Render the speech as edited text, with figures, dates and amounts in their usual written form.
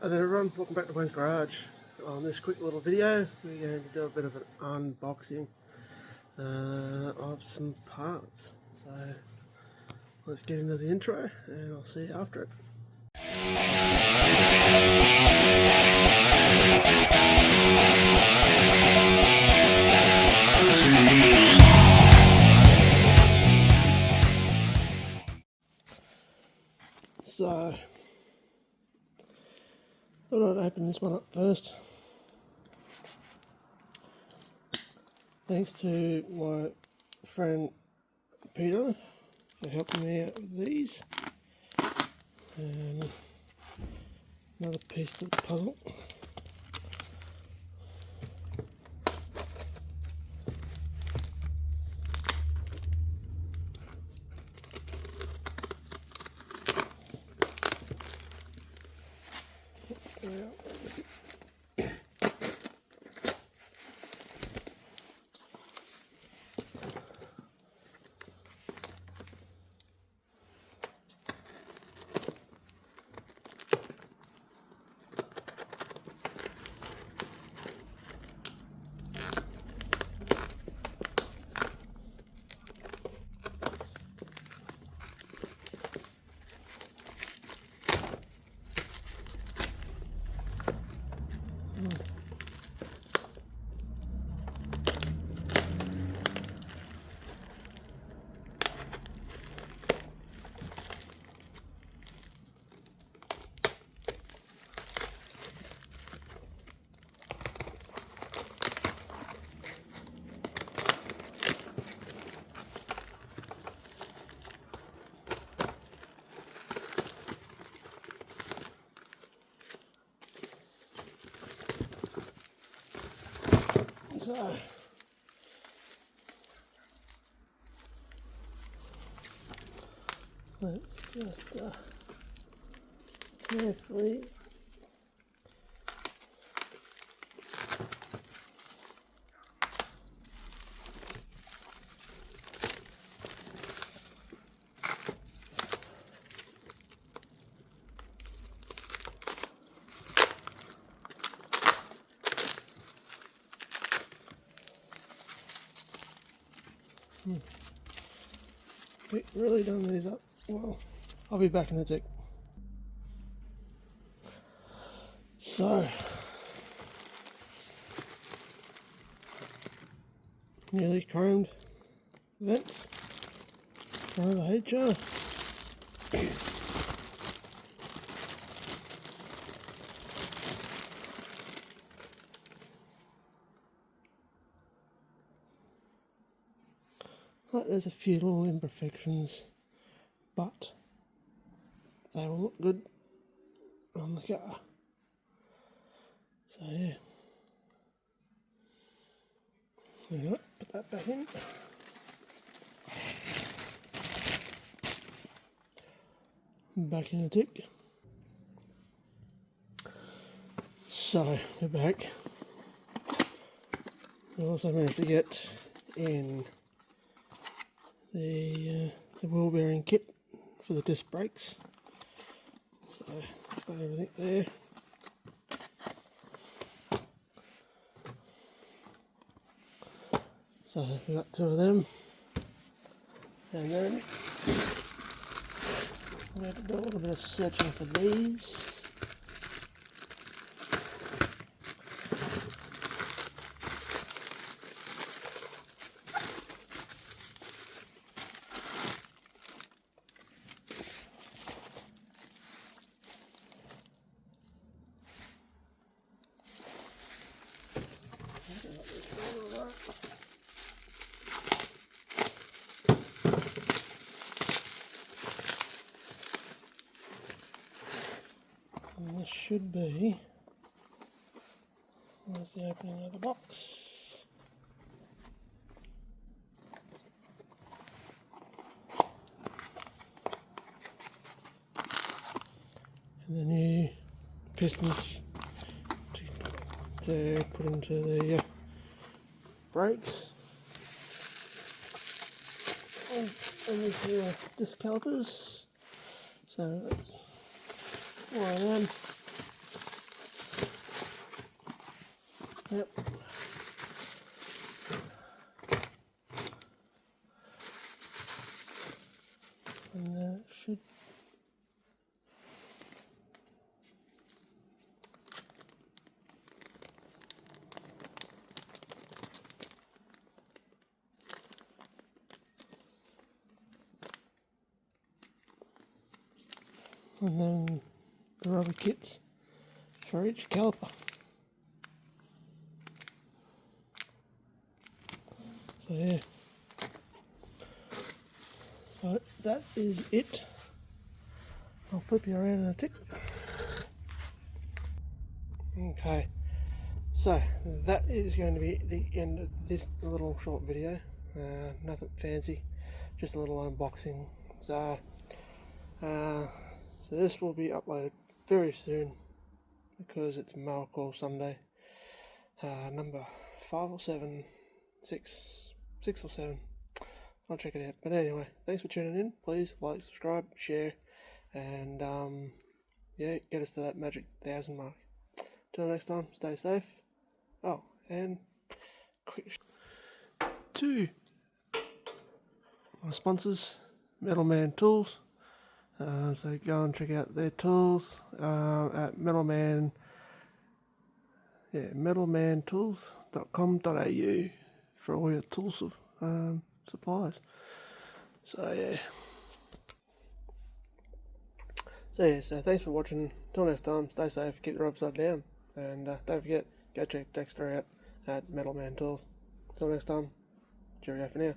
Hi there everyone, welcome back to Wayne's Garage. On this quick little video we're going to do a bit of an unboxing of some parts. So let's get into the intro and I'll see you after it. So thought I'd open this one up first. Thanks to my friend Peter for helping me out with these. And another piece to the puzzle. So let's just carefully It really done these up well. I'll be back in a tick. So newly chromed vents for the HR. There's a few little imperfections, but they will look good on the car. So yeah. Anyway, put that back in. Back in a tick. So we're back. I also managed to get in the wheel bearing kit for the disc brakes. So it's got everything there. So we got two of them, and then we had to do a little bit of searching for these. And this should be, where's the opening of the box? And the new pistons to put into the brakes. And these here disc calipers. So that's one of them. Yep. And then it should. And then the rubber kits for each caliper. So yeah. So that is it. I'll flip you around in a tick. Okay. So that is going to be the end of this little short video. Nothing fancy, just a little unboxing. So this will be uploaded very soon because it's Miracle Sunday, number 5 or 7, 6 or 7. I'll check it out. But anyway, thanks for tuning in. Please like, subscribe, share, and yeah, get us to that magic 1,000 mark. Till next time, stay safe. Oh, and quick to my sponsors, Metalman Tools. So go and check out their tools at metalmantools.com.au for all your tools supplies. So yeah. So thanks for watching. Till next time, stay safe, keep the upside down, and don't forget, go check Dexter out at Metalman Tools. Till next time, cheerio for now.